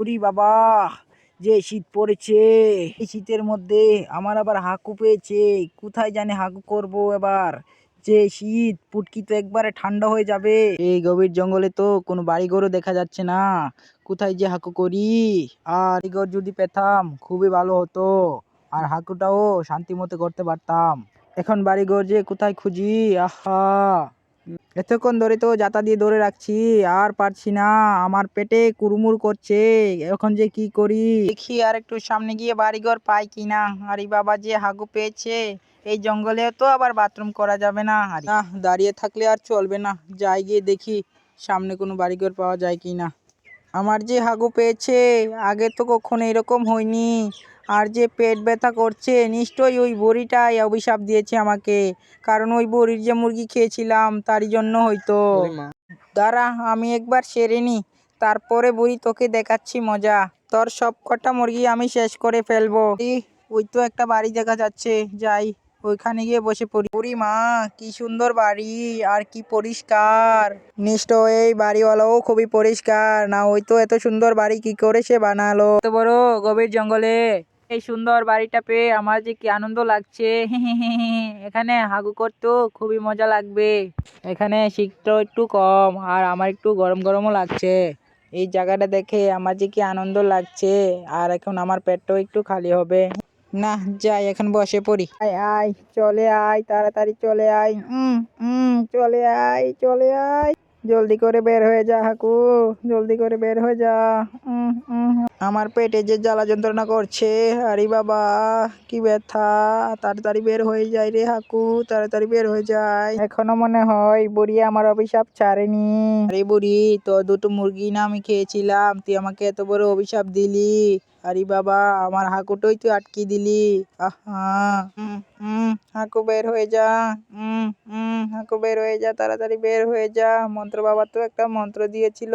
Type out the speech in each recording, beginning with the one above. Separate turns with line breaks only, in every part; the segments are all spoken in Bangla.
ওরে বাবা, যে শীত পড়েছে! এই শীতের মধ্যে আমার আবার হাঁকু পেয়েছে। কোথায় জানি হাঁকু করব এবার? যে শীত, পুটকি তো একবারে ঠান্ডা হয়ে যাবে। এই গভীর জঙ্গলে তো কোনো বাড়িঘরও দেখা যাচ্ছে না। কোথায় যে হাঁকু করি? আর বাড়িঘর যদি পেতাম খুবই ভালো হতো, আর হাঁকুটাও শান্তি মতো করতে পারতাম। এখন বাড়িঘর যে কোথায় খুঁজি? আহা, এতক্ষণ ধরে তো জাতা দিয়ে ধরে রাখছি, আর পারছি না। আমার পেটে কুড়মুড় করছে। এখন যে কি করি? দেখি আর একটু সামনে গিয়ে বাড়িঘর পাই কিনা। আরে বাবা, যে হাগু পেয়েছে! এই জঙ্গলে তো আবার বাথরুম করা যাবে না। না, দাঁড়িয়ে থাকলে আর চলবে না। যাই গিয়ে দেখি সামনে কোনো বাড়িঘর পাওয়া যায় কিনা। আমার যে হাগু পেয়েছে, আগে তো কখনো এরকম হয়নি। আর যে পেট ব্যথা করছে, নিশ্চয়ই ওই বুড়িটাই অভিশাপ দিয়েছে আমাকে। কারণ ওই বুড়ির যে মুরগি খেয়েছিলাম তারই জন্য হয়তো। দাঁড়া, আমি একবার সেরে নি, তারপরে বুড়ি তোকে দেখাচ্ছি মজা। তোর সব কটা মুরগি আমি শেষ করে ফেলবো। ওই তো একটা বাড়ি দেখা যাচ্ছে, যাই ওইখানে গিয়ে বসে পড়ি। বুড়ি মা, কি সুন্দর বাড়ি, আর কি পরিষ্কার! নিশ্চয় এই বাড়িওয়ালাও খুবই পরিষ্কার। না, ওই তো এত সুন্দর বাড়ি কি করে সে বানালো এত বড় গভীর জঙ্গলে! এই সুন্দর বাড়িটা পেয়ে আমার যে কি আনন্দ লাগছে! এখানে হাগু করতেও খুবই মজা লাগবে। এখানে শীতটাও একটু কম, আর আমার একটু গরম গরমও লাগছে। এই জায়গাটা দেখে আমার যে কি আনন্দ লাগছে! আর এখন আমার পেটটাও একটু খালি হবে। না, যাই এখন বসে পড়ি। আয় আয়, চলে আয়, তাড়াতাড়ি চলে আয়। চলে আয়, চলে আয়। জলদি করে বের হয়ে যা হাকু, জলদি করে বের হয়ে যা। আমার পেটে যে জ্বালা যন্ত্রণা করছে! আরে বাবা, কি ব্যথা! তাড়াতাড়ি বের হয়ে যায় রে হাকু, তাড়াতাড়ি বের হয়ে যায়। এখনো মনে হয় বুড়ি আমার অভিশাপ ছাড়েনি। আরে বুড়ি, তো দুটো মুরগি না আমি খেয়েছিলাম, তুই আমাকে এত বড় অভিশাপ দিলি! আরে বাবা, আমার হাঁকুটোই তুই আটকে দিলি। আহা, হাঁকু বের হয়ে যা। হাঁকু বের হয়ে যা, তাড়াতাড়ি বের হয়ে যা। মন্ত্র বাবা তো একটা মন্ত্র দিয়েছিল,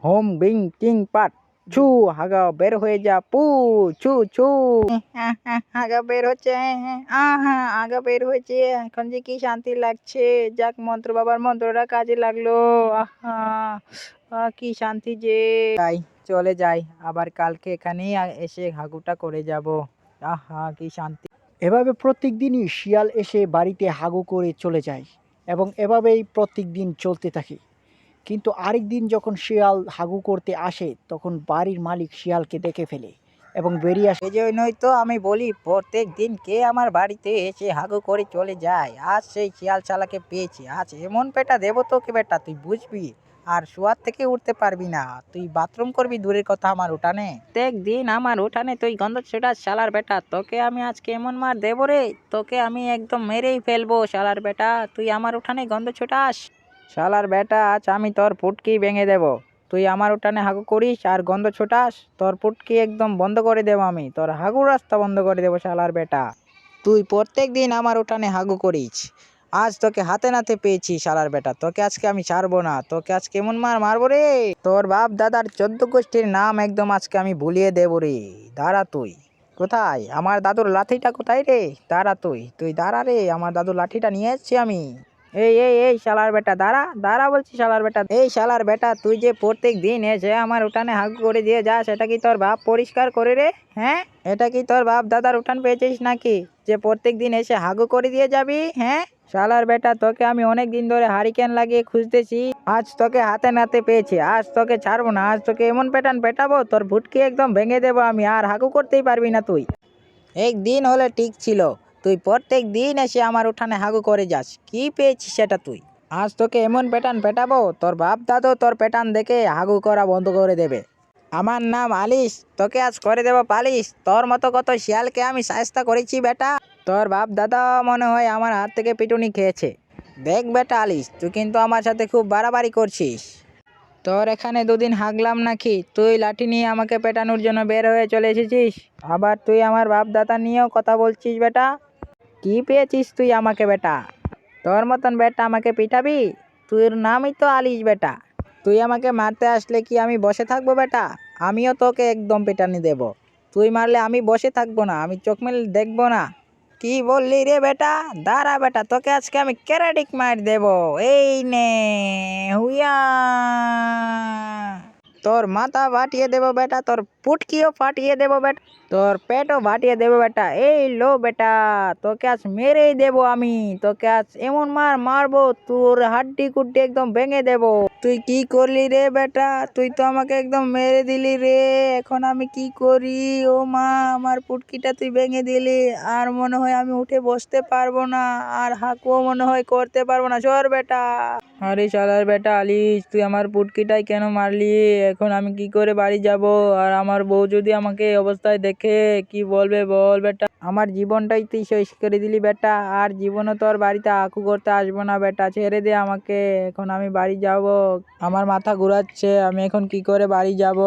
হোম বিং টিং পাট ছু, হাগা বের হয়ে যা পু ছু ছু। হাগা বের হচ্ছে, আগা বের হয়েছে। এখন যে কি শান্তি লাগছে! যাক, মন্ত্র বাবার মন্ত্রটা কাজে লাগলো। আহা, কি শান্তি যে! যাই, চলে যাই, আবার কালকে এখানেই এসে হাগুটা করে যাব। আহা, কি শান্তি!
এভাবে প্রত্যেক দিনই শিয়াল এসে বাড়িতে হাগু করে চলে যায় এবং এভাবেই প্রত্যেক দিন চলতে থাকে। কিন্তু আরেক দিন যখন শিয়াল হাগু করতে আসে তখন বাড়ির মালিক শিয়ালকে দেখে ফেলে এবং বেরিয়ে আসে।
এই জন্যই তো আমি বলি, প্রত্যেক দিন কে আমার বাড়িতে এসে হাগু করে চলে যায়। আজ সেই শিয়াল চালাকে পেয়েছি, আজ এমন পেটা দেবো তোকে বেটা, তুই বুঝবি। আর শোয়ার থেকে উঠতে পারবি না, তুই বাথরুম করবি দূরের কথা আমার উঠানে। প্রত্যেক দিন আমার উঠানে তুই গন্ধ ছেটাস শালার বেটা, তোকে আমি আজকে এমন মার দেবো রে, তোকে আমি একদম মেরেই ফেলবো শালার বেটা। তুই আমার উঠানে গন্ধ ছোটাস শালার বেটা, আজ আমি তোর ফুটকি ভেঙে দেবো। তুই আমার উঠানে হাগু করিস আর গন্ধ ছোটাস, তোর পুটকি একদম বন্ধ করে দেবো আমি, তোর হাগুর রাস্তা বন্ধ করে দেবো শালার বেটা। তুই প্রত্যেক দিন আমার উঠানে হাগু করিস, আজ তোকে হাতে নাতে পেয়েছি শালার বেটা, তোকে আজকে আমি ছাড়বো না, তোকে আজকে কেমন মার মারবো রে! তোর বাপ দাদার 14 গোষ্ঠীর নাম একদম আজকে আমি ভুলিয়ে দেবো রে। দাঁড়া তুই। কোথায় আমার দাদুর লাঠিটা, কোথায় রে? দাঁড়া তুই, তুই দাঁড়া রে, আমার দাদুর লাঠিটা নিয়ে এসছি আমি। এই শালার বেটা, দাঁড়া দাঁড়া বলছি শালার বেটা। এই শালার বেটা, তুই যে প্রত্যেক দিন এসে আমার উঠানে হাগু করে দিয়ে যাস, এটা কি তোর বাপ পরিষ্কার করে রে? হ্যাঁ, এটা কি তোর বাপ দাদার উঠান পেয়েছিস নাকি, যে প্রত্যেক দিন এসে হাগু করে দিয়ে যাবি? হ্যাঁ শালার বেটা, তোকে আমি অনেক দিন ধরে হারিকেন লাগিয়ে খুঁজতেছি, আজ তোকে হাতে নাতে পেয়েছি, আজ তোকে ছাড়বো না, আজ তোকে এমন পেটান পেটাবো তোর ভুটকি একদম ভেঙে দেবো আমি, আর হাগু করতেই পারবি না তুই। একদিন হলে ঠিক ছিল, তুই প্রত্যেক দিন এসে আমার উঠানে হাগু করে যাস, কি পেয়েছিস সেটা তুই? আজ তোকে এমন পেটান পেটাবো তোর বাপ দাদু তোর পেটান দেখে হাগু করা বন্ধ করে দেবে। আমার নাম আলিশ, তোকে আজ করে দেবো পালিশ, তোর মতো কত শিয়ালকে আমি শায়েস্তা করেছি বেটা। তোর বাপ দাদা মনে হয় আমার হাত থেকে পিটুনি খেয়েছে। দেখ বেটা আলিশ, তুই কিন্তু আমার সাথে খুব বাড়াবাড়ি করছিস। তোর এখানে দুদিন হাগলাম নাকি, তুই লাঠি নিয়ে আমাকে পেটানোর জন্য বের হয়ে চলে এসেছিস? আবার তুই আমার বাপ দাদা নিয়েও কথা বলছিস বেটা? কি পেয়েছিস তুই আমাকে বেটা? তোর মতন বেটা আমাকে পিটাবি? তোর নামই তো আলিশ বেটা। তুই আমাকে মারতে আসলে কি আমি বসে থাকবো বেটা? আমিও তোকে একদম পেটানি দেব। তুই মারলে আমি বসে থাকবো না, আমি চোখ মেলে দেখবো না। কি বললি রে বেটা? দাঁড়া বেটা, তোকে আজকে আমি কেরাটিক মার দেব। এই নে, হুইয়া! তোর মাথা ফাটিয়ে দেবো বেটা, তোর পুটকিও ফাটিয়ে দেবো বেটা, তোর পেটও ফাটিয়ে দেবো বেটা। এই লো বেটা, তোকে আজ মেরেই দেবো আমি, তোকে আজ এমন মারবো তোর হাড্ডি কুড্ডি একদম ভেঙে দেবো। তুই কি করলি রে বেটা, তুই তো আমাকে একদম মেরে দিলি রে। এখন আমি কি করি? ও মা, আমার পুটকিটা তুই ভেঙে দিলি। আর মনে হয় আমি উঠে বসতে পারবো না, আর হাঁকুও মনে হয় করতে পারবো না। সর বেটা। আরে শালার বেটা আলিস, তুই আমার পুটকিটাই কেন মারলি? এখন আমি কি করে বাড়ি যাব? আর আমার বউ যদি আমাকে এই অবস্থায় দেখে কি বলবে বল বেটা? আমার জীবনটাই তুই শেষ করে দিলি বেটা। আর জীবনও তোর বাড়িতে হাঁকু করতে আসবো না বেটা, ছেড়ে দে আমাকে। এখন আমি বাড়ি যাব, আমার মাথা ঘুরাচ্ছে। আমি এখন কি করে বাড়ি যাব?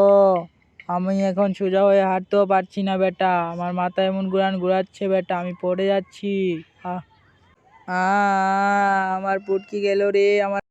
আমি এখন সোজা হয়ে হাঁটতেও পারছি না বেটা, আমার মাথা এমন ঘুরাচ্ছে বেটা, আমি পড়ে যাচ্ছি। আহ আমার পুটকি গেল রে, আমার